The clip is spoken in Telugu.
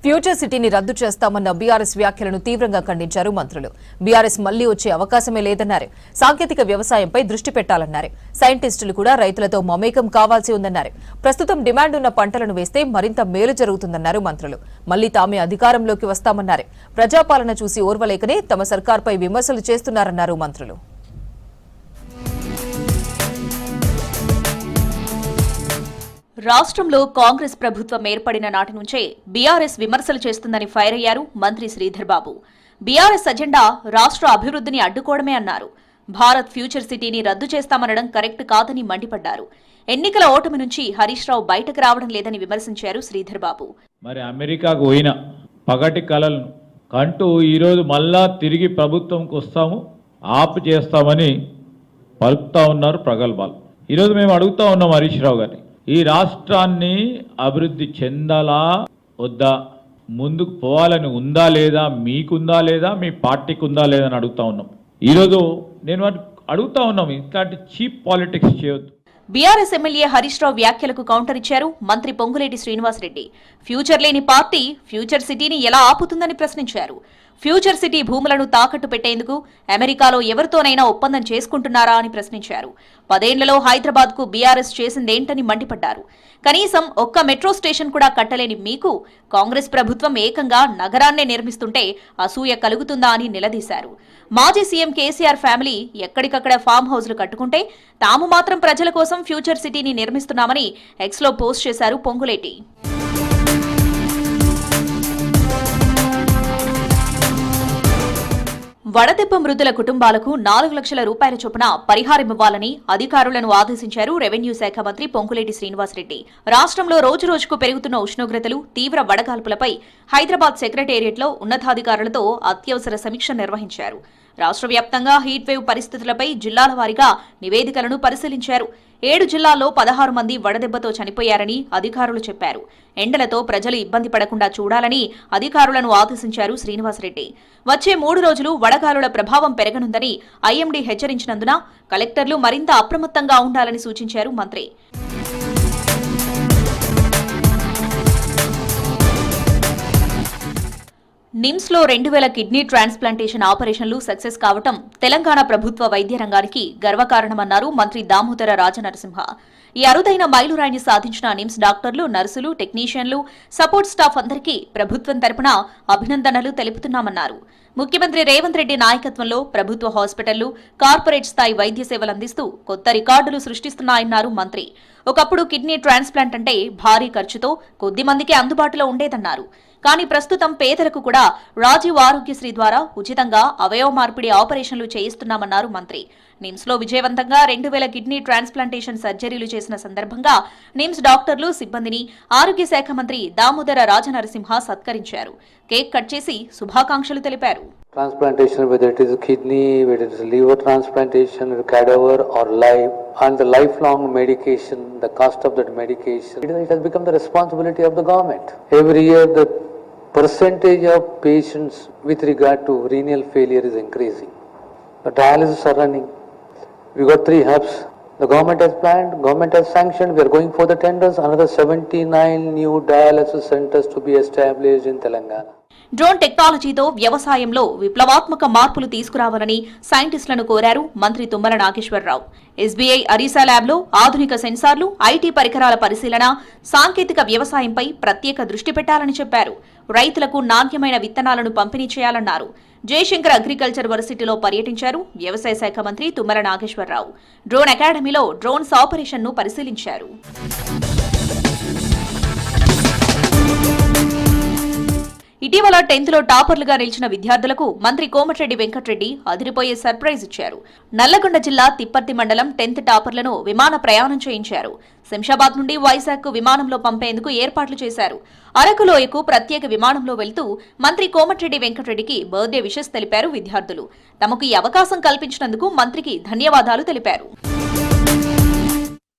ఫ్యూచర్ సిటీని రద్దు చేస్తామన్న బీఆర్ఎస్ వ్యాఖ్యలను తీవ్రంగా ఖండించారు మంత్రులు. బీఆర్ఎస్ మళ్లీ వచ్చే అవకాశమే లేదన్నారు. సాంకేతిక వ్యవసాయంపై దృష్టి పెట్టాలన్నారు. సైంటిస్టులు కూడా రైతులతో మమేకం కావాల్సి ఉందన్నారు. ప్రస్తుతం డిమాండ్ ఉన్న పంటలను వేస్తే మరింత మేలు జరుగుతుందన్నారు మంత్రులు. మళ్లీ తామే అధికారంలోకి వస్తామన్నారు. ప్రజాపాలన చూసి ఓర్వలేకనే తమ సర్కార్పై విమర్శలు చేస్తున్నారన్నారు మంత్రులు. రాష్ట్రంలో కాంగ్రెస్ ప్రభుత్వం ఏర్పడిన నాటి నుంచే బీఆర్ఎస్ విమర్శలు చేస్తుందని ఫైర్ అయ్యారు మంత్రి శ్రీధర్ బాబు. బీఆర్ఎస్ అజెండా రాష్ట్ర అభివృద్ధిని అడ్డుకోవడమే అన్నారు. భారత్ ఫ్యూచర్ సిటీని రద్దు చేస్తామనడం కరెక్ట్ కాదని మండిపడ్డారు. ఎన్నికల ఓటమి నుంచి హరీష్ రావు బయటకు రావడం లేదని విమర్శించారు శ్రీధర్ బాబు. మరి అమెరికాకు పోయిన పగటి కలలను కంటూ ఈరోజు మళ్ళా తిరిగి ప్రభుత్వంకి వస్తాము, ఆపు చేస్తామని పలుకుతా ఉన్నారు ప్రగల్భాలు. ఈరోజు మేము అడుగుతా ఉన్నాం హరీష్ రావు గారిని, ఈ రాష్ట్రాన్ని అభివృద్ధి చెందాలా వద్దా, ముందుకు పోవాలని ఉందా లేదా, మీకుందా లేదా, మీ పార్టీకి ఉందా లేదా అని అడుగుతా ఉన్నాం. ఈరోజు నేను అడుగుతా ఉన్నాం, ఇట్లాంటి చీప్ పాలిటిక్స్ చేయొద్దు. బీఆర్ఎస్ ఎమ్మెల్యే హరీష్ రావు వ్యాఖ్యలకు కౌంటర్ ఇచ్చారు మంత్రి పొంగులేటి శ్రీనివాసరెడ్డి. ఫ్యూచర్ లేని పార్టీ ఫ్యూచర్ సిటీని ఎలా ఆపుతుందని ప్రశ్నించారు. ఫ్యూచర్ సిటీ భూములను తాకట్టు పెట్టేందుకు అమెరికాలో ఎవరితోనైనా ఒప్పందం చేసుకుంటున్నారా అని ప్రశ్నించారు. 10 ఏళ్లలో హైదరాబాద్ కు బీఆర్ఎస్ చేసిందేంటని మండిపడ్డారు. కనీసం ఒక్క మెట్రో స్టేషన్ కూడా కట్టలేని మీకు కాంగ్రెస్ ప్రభుత్వం ఏకంగా నగరాన్నే నిర్మిస్తుంటే అసూయ కలుగుతుందా అని నిలదీశారు. మాజీ సీఎం కేసీఆర్ ఫ్యామిలీ ఎక్కడికక్కడ ఫామ్ హౌస్లు కట్టుకుంటే తాము మాత్రం ప్రజల కోసం ఫ్యూచర్ సిటీని నిర్మిస్తున్నామని ఎక్స్లో పోస్ట్ చేశారు పొంగులేటి. వడదెబ్బ మృతుల కుటుంబాలకు 4 లక్షల రూపాయల చొప్పున పరిహారమివ్వాలని అధికారులను ఆదేశించారు రెవెన్యూ శాఖ మంత్రి పొంగులేటి శ్రీనివాసరెడ్డి. రాష్ట్రంలో రోజురోజుకు పెరుగుతున్న ఉష్ణోగ్రతలు, తీవ్ర వడగాల్పులపై హైదరాబాద్ సెక్రటేరియట్లో ఉన్నతాధికారులతో అత్యవసర సమీక్ష నిర్వహించారు. రాష్ట్ర వ్యాప్తంగా హీట్ వేవ్ పరిస్థితులపై జిల్లాల వారీగా నివేదికలను పరిశీలించారు. 7 జిల్లాల్లో 16 మంది వడదెబ్బతో చనిపోయారని అధికారులు చెప్పారు. ఎండలతో ప్రజలు ఇబ్బంది పడకుండా చూడాలని అధికారులను ఆదేశించారు శ్రీనివాసరెడ్డి. వచ్చే 3 రోజులు వడగాలుల ప్రభావం పెరగనుందని ఐఎండీ హెచ్చరించినందున కలెక్టర్లు మరింత అప్రమత్తంగా ఉండాలని సూచించారు మంత్రి. నిమ్స్లో 2000 కిడ్నీ ట్రాన్స్ప్లాంటేషన్ ఆపరేషన్లు సక్సెస్ కావటం తెలంగాణ ప్రభుత్వ వైద్య రంగానికి గర్వకారణమన్నారు మంత్రి దామోదర రాజనరసింహ. ఈ అరుదైన మైలురాయిని సాధించిన నిమ్స్ డాక్టర్లు, నర్సులు, టెక్నీషియన్లు, సపోర్ట్ స్టాఫ్ అందరికీ ప్రభుత్వం తరపున అభినందనలు తెలుపుతున్నామన్నారు. ముఖ్యమంత్రి రేవంత్ రెడ్డి నాయకత్వంలో ప్రభుత్వ హాస్పిటళ్లు, కార్పొరేట్ స్థాయి వైద్య సేవలు అందిస్తూ కొత్త రికార్డులు సృష్టిస్తున్నాయన్నారు మంత్రి. ఒకప్పుడు కిడ్నీ ట్రాన్స్ప్లాంట్ అంటే భారీ ఖర్చుతో కొద్ది మందికి అందుబాటులో ఉండేదన్నారు. కానీ ప్రస్తుతం పేదలకు కూడా రాజీవ్ ఆరోగ్యశ్రీ ద్వారా ఉచితంగా అవయవ మార్పిడి ఆపరేషన్లు చేయిస్తున్నామన్నారు మంత్రి. నిమ్స్లో విజయవంతంగా 2000 కిడ్నీ ట్రాన్స్ప్లాంటేషన్ సర్జరీలు చేసిన సందర్భంగా నిమ్స్ డాక్టర్లు, సిబ్బందిని ఆరోగ్య శాఖ మంత్రి దామోదర రాజనరసింహ సత్కరించారు. కేక్ కట్ చేసి శుభాకాంక్షలు తెలిపారు. Transplantation, whether it is a kidney, whether it is a liver transplantation, or cadaver or live, and the lifelong medication, the cost of that medication, it has become the responsibility of the government. Every year the percentage of patients with regard to renal failure is increasing. The dialysis are running. We got 3 hubs. The government has planned, government has sanctioned, we are going for the tenders, another 79 new dialysis centers to be established in Telangana. Drone టెక్నాలజీతో వ్యవసాయంలో విప్లవాత్మక మార్పులు తీసుకురావాలని సైంటిస్టులను కోరారు మంత్రి తుమ్మల నాగేశ్వరరావు. ఎస్బీఐ అరీసా ల్యాబ్లో ఆధునిక సెన్సార్లు, ఐటీ పరికరాల పరిశీలన, సాంకేతిక వ్యవసాయంపై ప్రత్యేక దృష్టి పెట్టాలని చెప్పారు. రైతులకు నాణ్యమైన విత్తనాలను పంపిణీ చేయాలన్నారు. జయశంకర్ అగ్రికల్చర్ వర్సిటీలో పర్యటించారు వ్యవసాయ శాఖ మంత్రి తుమ్మల నాగేశ్వరరావు. డ్రోన్ అకాడమీలో డ్రోన్స్ ఆపరేషన్ను పరిశీలించారు. ఇటీవల 10th లో టాపర్లుగా నిలిచిన విద్యార్థులకు మంత్రి కోమటిరెడ్డి వెంకటరెడ్డి అదిరిపోయే సర్ప్రైజ్ ఇచ్చారు. నల్లగొండ జిల్లా తిప్పర్తి మండలం 10th టాపర్లను విమాన ప్రయాణం చేయించారు. శంషాబాద్ నుండి వైజాగ్ కు విమానంలో పంపేందుకు ఏర్పాట్లు చేశారు. అరకులోయకు ప్రత్యేక విమానంలో వెళ్తూ మంత్రి కోమటిరెడ్డి వెంకటరెడ్డికి బర్త్డే విషెస్ తెలిపారు విద్యార్థులు. తమకు ఈ అవకాశం కల్పించినందుకు మంత్రికి ధన్యవాదాలు తెలిపారు.